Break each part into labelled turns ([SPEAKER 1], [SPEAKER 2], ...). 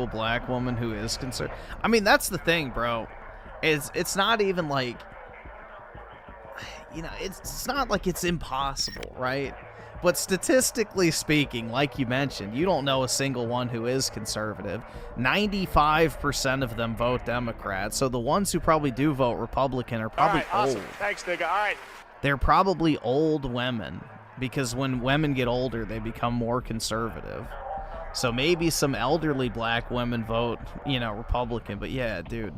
[SPEAKER 1] single black woman who is conservative. I mean, that's the thing, bro. It's not even like, you know, it's not like it's impossible, right? But statistically speaking, like you mentioned, you don't know a single one who is conservative. 95% of them vote Democrat. So the ones who probably do vote Republican are probably old.
[SPEAKER 2] Awesome. Thanks, nigga. All right.
[SPEAKER 1] They're probably old women, because when women get older, they become more conservative. So maybe some elderly black women vote, you know, Republican. But yeah, dude,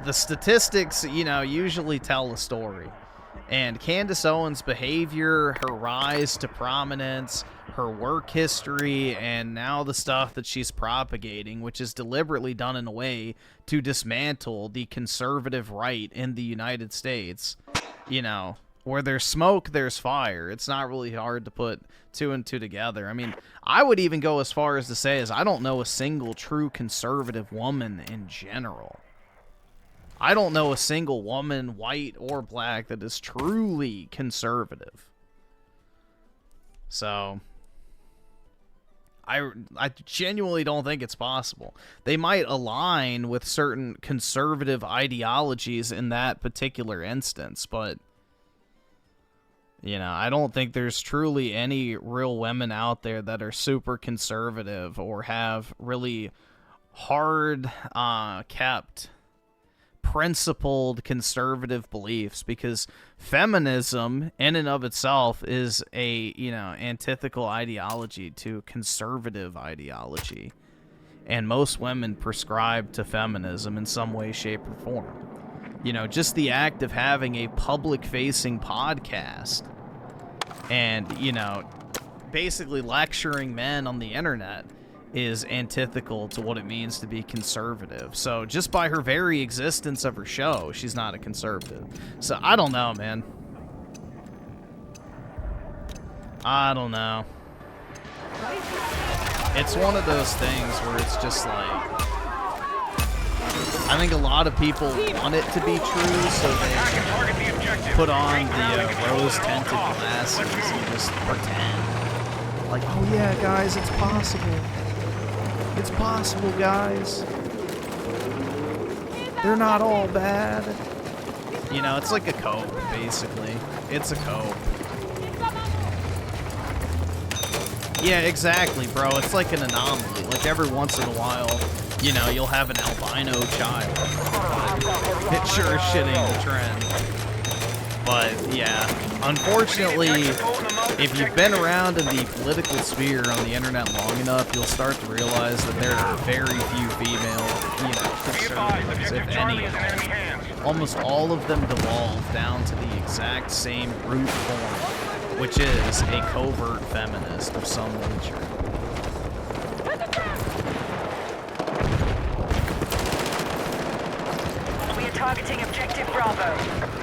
[SPEAKER 1] the statistics, you know, usually tell a story. And Candace Owens' behavior, her rise to prominence, her work history, and now the stuff that she's propagating, which is deliberately done in a way to dismantle the conservative right in the United States. You know, where there's smoke, there's fire. It's not really hard to put two and two together. I mean, I would even go as far as to say I don't know a single true conservative woman in general. I don't know a single woman, white or black, that is truly conservative. So, I genuinely don't think it's possible. They might align with certain conservative ideologies in that particular instance, but, you know, I don't think there's truly any real women out there that are super conservative or have really hard, kept, principled conservative beliefs, because feminism in and of itself is a, you know, antithetical ideology to conservative ideology, and most women prescribe to feminism in some way, shape, or form. You know, just the act of having a public facing podcast and, you know, basically lecturing men on the internet is antithetical to what it means to be conservative. So just by her very existence of her show, she's not a conservative. So I don't know, man. I don't know. It's one of those things where it's just like, I think a lot of people want it to be true, so they put on the rose-tinted glasses and just pretend. Like, oh yeah, guys, it's possible. It's possible, guys. They're not all bad. You know, it's like a cope, basically. It's a cope. Yeah, exactly, bro. It's like an anomaly. Like, every once in a while, you know, you'll have an albino child. It sure as shit ain't the trend. But, yeah, unfortunately, if you've been around in the political sphere on the internet long enough, you'll start to realize that there are very few female, you know, conservatives, if any at all. Almost all of them devolve down to the exact same root form, which is a covert feminist of some nature.
[SPEAKER 3] We are targeting objective Bravo.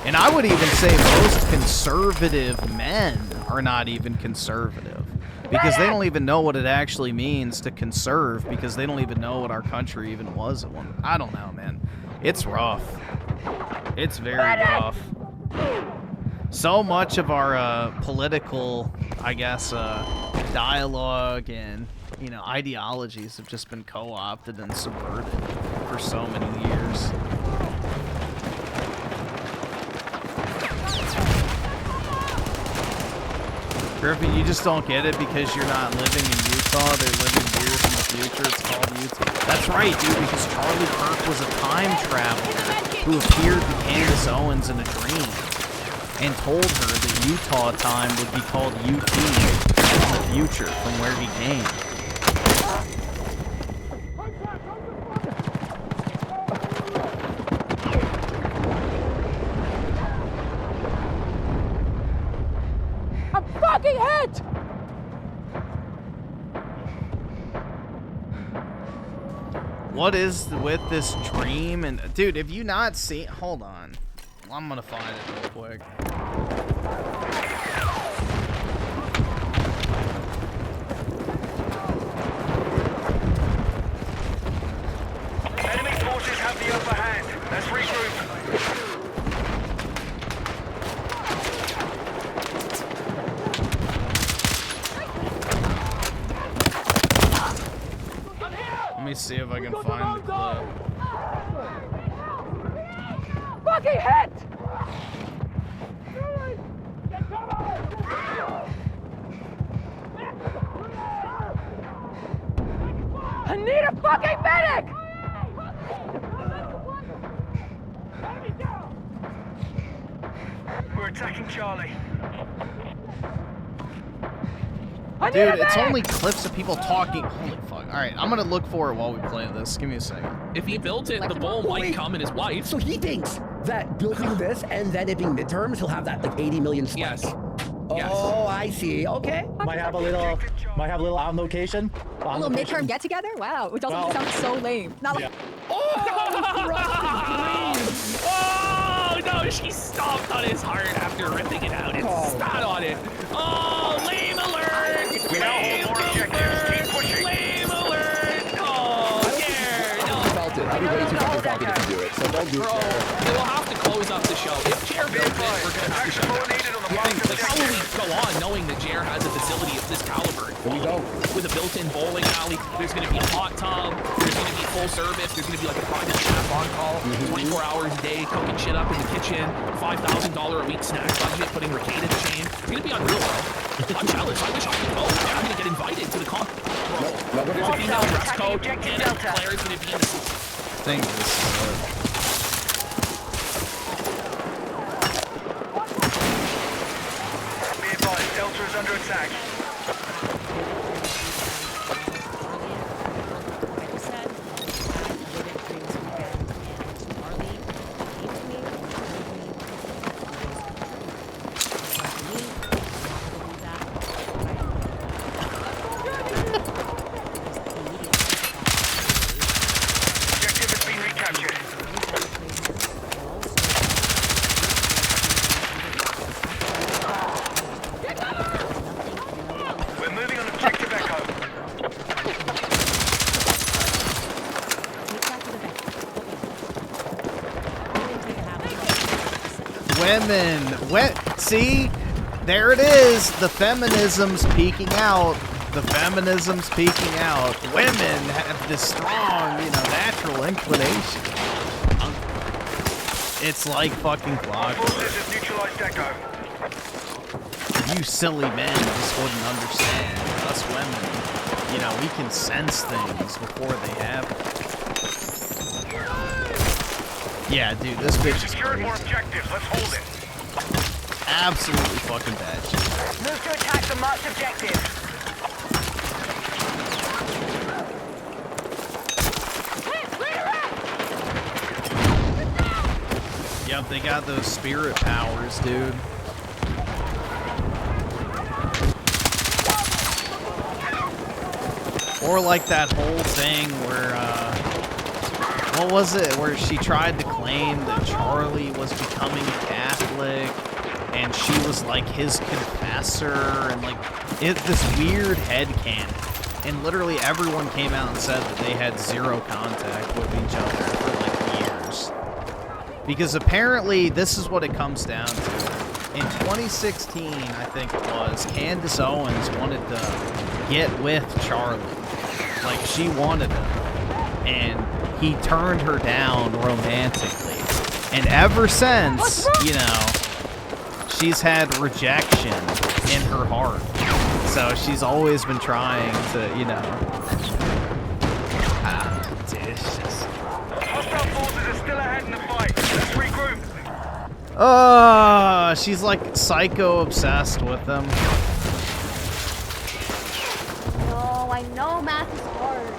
[SPEAKER 1] And I would even say most conservative men are not even conservative, because they don't even know what it actually means to conserve, because they don't even know what our country even was at one. I don't know, man. It's rough. It's very rough. So much of our political, I guess, dialogue and, you know, ideologies have just been co-opted and subverted for so many years. Griffin, you just don't get it because you're not living in Utah. They're living years in the future. It's called Utah. That's right, dude, because Charlie Kirk was a time traveler who appeared to Candace Owens in a dream and told her that Utah time would be called UT in the future from where he came.
[SPEAKER 4] Hit!
[SPEAKER 1] What is with this dream? And dude, have you not seen? Hold on, I'm gonna find it real quick.
[SPEAKER 2] Enemy forces have the upper hand. Let's regroup.
[SPEAKER 1] see if I can find the clip.
[SPEAKER 2] Fucking hit! I need a fucking medic!
[SPEAKER 3] We're attacking Charlie.
[SPEAKER 2] I need
[SPEAKER 1] Dude,
[SPEAKER 2] a
[SPEAKER 1] it's
[SPEAKER 2] medic!
[SPEAKER 1] only clips of people talking. Holy fuck. Alright, I'm gonna look for it while we play this. Give me a second.
[SPEAKER 4] If he built it, the bull might come and his wife.
[SPEAKER 5] So he thinks that building this and then it being midterms, he'll have that like 80 million spike.
[SPEAKER 4] Yes. Yes.
[SPEAKER 5] Oh, I see. Okay.
[SPEAKER 6] Might have a little on location.
[SPEAKER 7] A little midterm get together? Wow, it doesn't sound so lame. Not like
[SPEAKER 4] Oh no, she stomped on his heart after ripping it out and spat on it. Oh, lame alert!
[SPEAKER 3] We now
[SPEAKER 4] Lame
[SPEAKER 3] hold more objectives. Keep pushing.
[SPEAKER 4] Lame alert! Oh, Jared, no.
[SPEAKER 5] Felt it. I'd be way too fucking cocky to do it. So don't do
[SPEAKER 4] Bro,
[SPEAKER 5] it.
[SPEAKER 4] we'll have to close up the show. If Jer builds it, we're gonna have to shut down.
[SPEAKER 3] Needed on the
[SPEAKER 4] Like,
[SPEAKER 3] marked
[SPEAKER 4] how will we
[SPEAKER 3] objective.
[SPEAKER 4] go on knowing that Jer has a facility of this caliber?
[SPEAKER 5] Here we go.
[SPEAKER 4] With a built-in bowling alley, there's gonna be a hot tub, there's gonna be full service, there's gonna be like a private chef on call, 24 hours a day, cooking shit up in the kitchen, $5,000 a week snack budget, putting Ricade in the chain. It's gonna be unreal, bro. I'm jealous. I wish I could go. I'm gonna get invited to the con. Bro, there's a female dress code, and Claire's gonna be in the
[SPEAKER 1] I think this is it.
[SPEAKER 3] Be advised, Delta is under attack. Objective has been recaptured. We're moving on objective Echo.
[SPEAKER 1] Women. See? There it is. The feminism's peeking out. The feminism's peeking out. Women have this strong, natural inclination. It's like fucking clockwork.
[SPEAKER 3] Forces have neutralized Echo.
[SPEAKER 1] You silly men just wouldn't understand. Us women, we can sense things before they happen. Yeah, dude, this bitch is
[SPEAKER 3] Secured more
[SPEAKER 1] crazy.
[SPEAKER 3] objectives. Let's hold it.
[SPEAKER 1] Absolutely fucking bad shit.
[SPEAKER 3] Move to attack the marked objective.
[SPEAKER 1] Yep, they got those spirit powers, dude. Or like that whole thing where, what was it? Where she tried to claim that Charlie was becoming a Catholic, and she was like his confessor, and like this weird headcanon. And literally everyone came out and said that they had zero contact with each other for like years. Because apparently this is what it comes down to. In 2016, I think it was, Candace Owens wanted to get with Charlie. Like, she wanted him. And he turned her down romantically. And ever since, she's had rejection in her heart. So she's always been trying to, dude, it's just...
[SPEAKER 3] Hostile forces are still ahead in the fight. Let's regroup.
[SPEAKER 1] She's like psycho obsessed with them.
[SPEAKER 7] no, I know math is hard.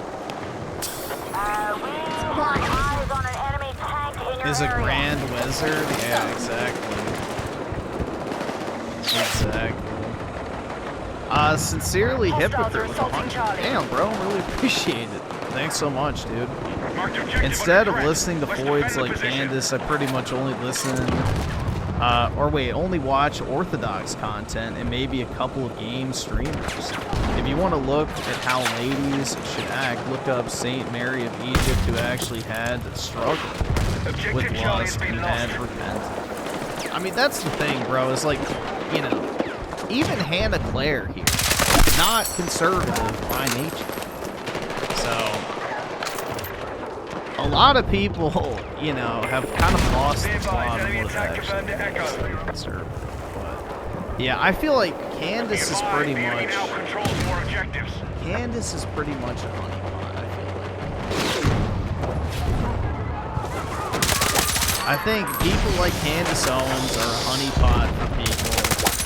[SPEAKER 3] We've got eyes on an enemy tank in your
[SPEAKER 1] Is a
[SPEAKER 3] area.
[SPEAKER 1] grand wizard? Yeah, exactly. Exactly. Sincerely
[SPEAKER 3] Hostiles are
[SPEAKER 1] hypocrite with
[SPEAKER 3] assaulting
[SPEAKER 1] 100.
[SPEAKER 3] Charlie.
[SPEAKER 1] Damn, bro, really appreciate it. Thanks so much, dude.
[SPEAKER 3] Marked objective
[SPEAKER 1] Instead
[SPEAKER 3] under
[SPEAKER 1] of
[SPEAKER 3] threat.
[SPEAKER 1] listening to
[SPEAKER 3] Let's
[SPEAKER 1] Foids
[SPEAKER 3] defend the
[SPEAKER 1] like
[SPEAKER 3] position.
[SPEAKER 1] Candace, I pretty much only only watch Orthodox content and maybe a couple of game streamers. If you want to look at how ladies should act, look up Saint Mary of Egypt, who actually had to struggle
[SPEAKER 3] Objective
[SPEAKER 1] with
[SPEAKER 3] Charlie has
[SPEAKER 1] lust
[SPEAKER 3] been
[SPEAKER 1] and
[SPEAKER 3] lost.
[SPEAKER 1] had repentance. I mean, that's the thing, bro, is like, even Hannah Claire here, not conservative by nature. So, a lot of people, you know, have kind of lost the
[SPEAKER 3] Be
[SPEAKER 1] plot
[SPEAKER 3] advised,
[SPEAKER 1] of
[SPEAKER 3] enemy
[SPEAKER 1] what
[SPEAKER 3] attack
[SPEAKER 1] actually
[SPEAKER 3] confirmed at Echo.
[SPEAKER 1] conservative. But yeah, I feel like Candace is pretty
[SPEAKER 3] The enemy
[SPEAKER 1] much.
[SPEAKER 3] now controls more objectives.
[SPEAKER 1] Candace is pretty much a honeypot, I feel like. I think people like Candace Owens are a honeypot for people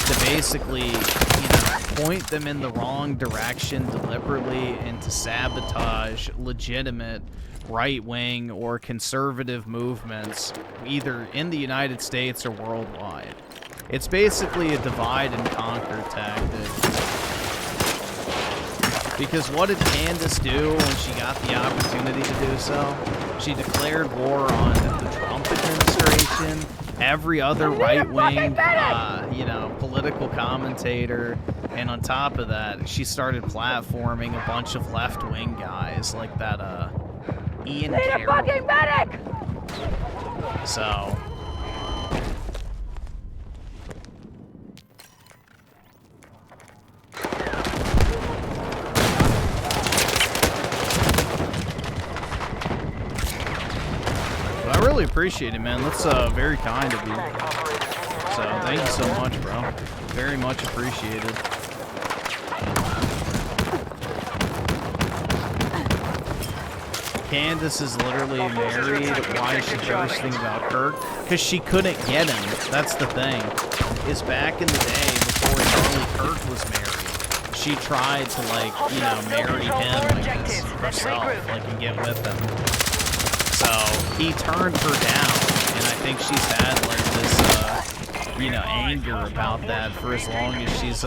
[SPEAKER 1] to basically, you know, point them in the wrong direction deliberately and to sabotage legitimate right-wing or conservative movements, either in the United States or worldwide. It's basically a divide and conquer tactic. Because what did Candace do when she got the opportunity to do so? She declared war on the Trump administration, every other right-wing, you know, political commentator, and on top of that, she started platforming a bunch of left-wing guys like that, Ian
[SPEAKER 2] Need a
[SPEAKER 1] Carroll.
[SPEAKER 2] fucking medic!
[SPEAKER 1] So... I really appreciate it, man. That's very kind of you. So thank you so much, bro. Very much appreciated. Candace is literally married. Why is she thirsting about Kirk? Because she couldn't get him. That's the thing. Is back in the day before Charlie Kirk was married, she tried to, like, you know, marry him, I guess, herself, like, and get with him. So he turned her down, and I think she's had like this, you know, anger about that for as long as she's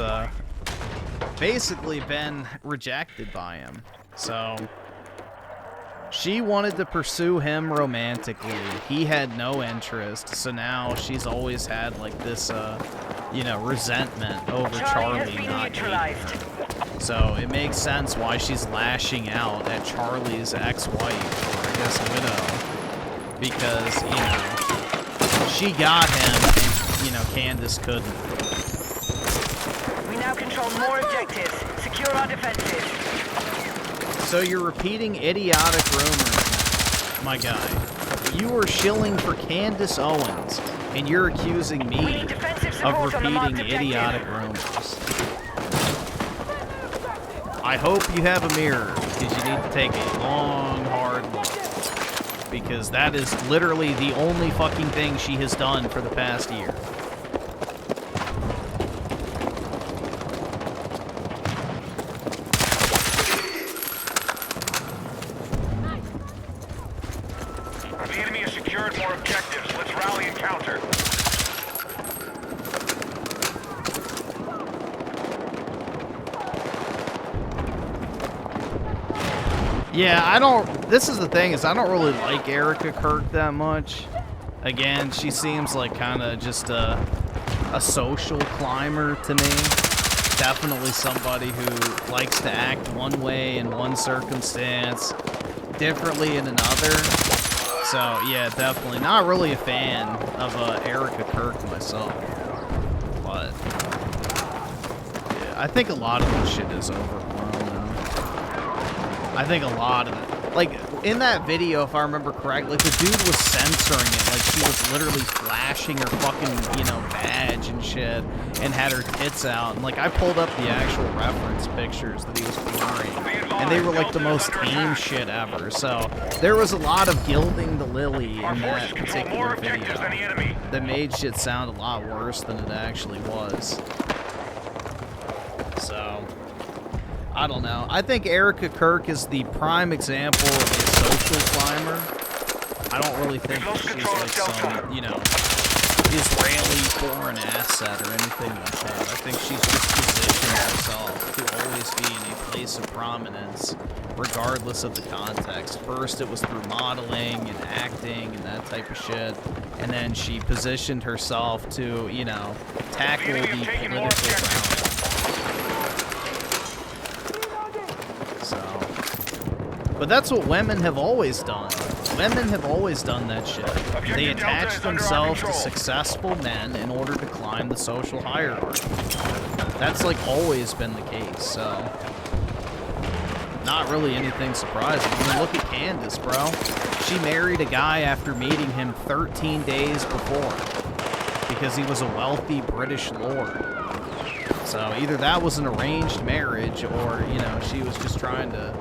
[SPEAKER 1] basically been rejected by him. So she wanted to pursue him romantically. He had no interest. So now she's always had like this, you know, resentment over Charlie not dating her. So it makes sense why she's lashing out at Charlie's ex-wife. I guess widow, because, you know, she got him and, you know, Candace couldn't.
[SPEAKER 8] We now control more objectives. Secure our defenses.
[SPEAKER 1] So you're repeating idiotic rumors, my guy. You were shilling for Candace Owens, and you're accusing me of repeating idiotic rumors. I hope you have a mirror, because you need to take a long, hard look. Because that is literally the only fucking thing she has done for the past year.
[SPEAKER 3] The enemy has secured more objectives. Let's rally and counter.
[SPEAKER 1] Yeah, I don't... This is the thing, is I don't really like Erica Kirk that much. Again, she seems like kind of just a social climber to me. Definitely somebody who likes to act one way in one circumstance, differently in another. So, yeah, definitely. Not really a fan of Erica Kirk myself. But, yeah, I think a lot of this shit is overblown, though. I think a lot of it. Like, in that video, if I remember correctly, like, the dude was censoring it. Like, she was literally flashing her fucking, you know, badge and shit, and had her tits out. And, like, I pulled up the actual reference pictures that he was wearing, and they were, like, the most tame shit ever. So, there was a lot of gilding the lily in that particular video that made shit sound a lot worse than it actually was. So... I don't know. I think Erica Kirk is the prime example of a social climber. I don't really think that she's like some, you know, Israeli foreign asset or anything like that. I think she's just positioned herself to always be in a place of prominence, regardless of the context. First, it was through modeling and acting and that type of shit. And then she positioned herself to, you know, tackle the political ground. But that's what women have always done. Women have always done that shit. They attach themselves to successful men in order to climb the social hierarchy. That's like always been the case, so... not really anything surprising. I mean, look at Candace, bro. She married a guy after meeting him 13 days before because he was a wealthy British lord. So either that was an arranged marriage or, you know, she was just trying to,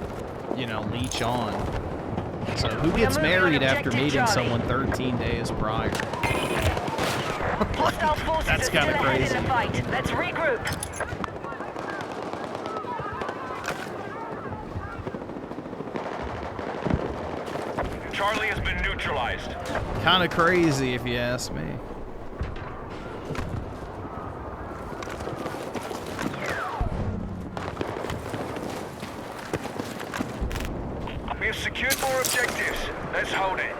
[SPEAKER 1] you know, leech on. So who gets married after meeting someone 13 days prior? That's kind of crazy.
[SPEAKER 8] Let's regroup.
[SPEAKER 3] Charlie has been neutralized.
[SPEAKER 1] Kind of crazy if you ask me.
[SPEAKER 3] We have secured more objectives. Let's hold it.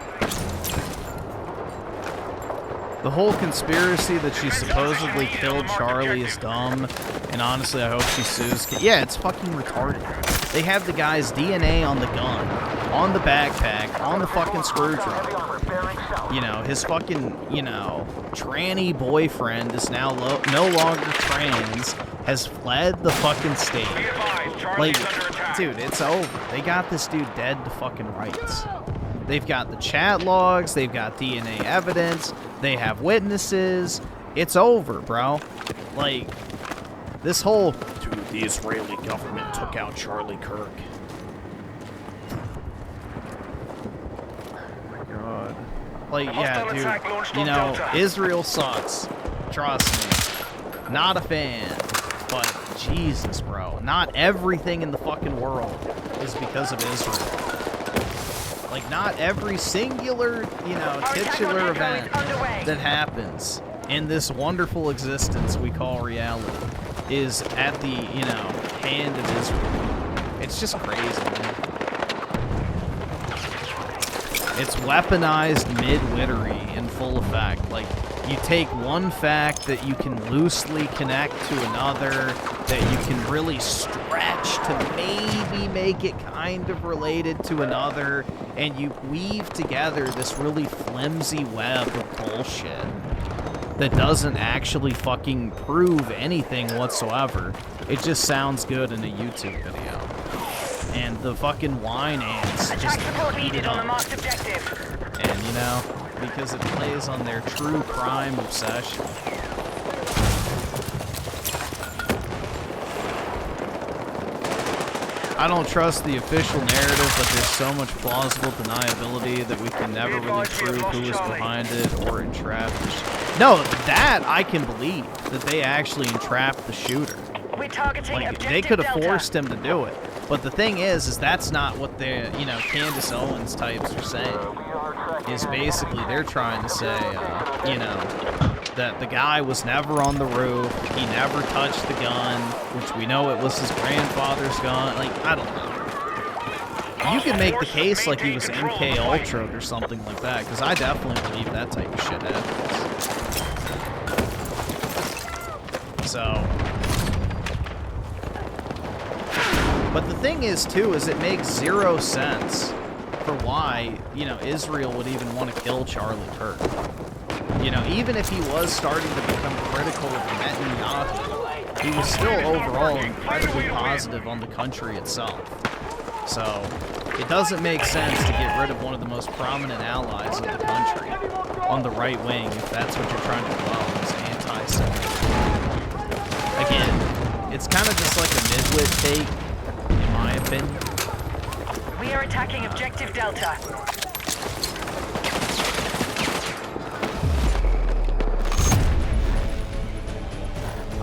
[SPEAKER 1] The whole conspiracy that she supposedly killed Charlie is dumb, and honestly, I hope she sues. Yeah, it's fucking retarded. They have the guy's DNA on the gun, on the backpack, on the fucking screwdriver. You know, his fucking, you know, tranny boyfriend is now no longer trans, has fled the fucking state. Like, dude, it's over. They got this dude dead to fucking rights. They've got the chat logs, they've got DNA evidence, they have witnesses. It's over, bro. Like, this whole, dude, the Israeli government took out Charlie Kirk. Oh my god. Like, yeah, dude, you know, Israel sucks. Trust me. Not a fan. But, Jesus, bro. Not everything in the fucking world is because of Israel. Like, not every singular, you know, titular event that happens in this wonderful existence we call reality is at the, you know, hand of Israel. It's just crazy, man. It's weaponized midwittery in full effect. Like, you take one fact that you can loosely connect to another, that you can really stretch to maybe make it kind of related to another, and you weave together this really flimsy web of bullshit that doesn't actually fucking prove anything whatsoever. It just sounds good in a YouTube video. And the fucking wine ants just eat it up. And, you know, because it plays on their true crime obsession. I don't trust the official narrative, but there's so much plausible deniability that we can never really prove who was behind it or entrapped the shooter. No, that I can believe, that they actually entrapped the shooter. Like, they could have forced him to do it. But the thing is that's not what the, you know, Candace Owens types are saying. Is basically they're trying to say, you know, that the guy was never on the roof, he never touched the gun, which we know it was his grandfather's gun. Like, I don't know. You can make the case like he was MK Ultra or something like that, because I definitely believe that type of shit happens. So... But the thing is, too, is it makes zero sense for why, you know, Israel would even want to kill Charlie Kirk. You know, even if he was starting to become critical of Netanyahu, he was still overall incredibly positive on the country itself. So, it doesn't make sense to get rid of one of the most prominent allies of the country on the right wing if that's what you're trying to promote, is anti-Semitism. Again, it's kind of just like a midwit take, in my opinion.
[SPEAKER 8] We are attacking objective Delta.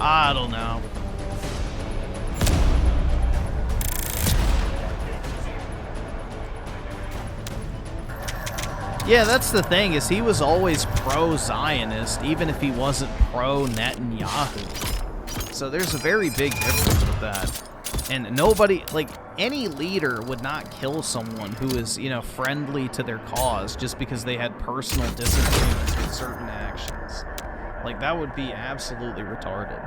[SPEAKER 1] I don't know. Yeah, that's the thing, is he was always pro-Zionist, even if he wasn't pro-Netanyahu. So there's a very big difference with that. And nobody, like, any leader would not kill someone who is, you know, friendly to their cause just because they had personal disagreements with certain actions. Like, that would be absolutely retarded.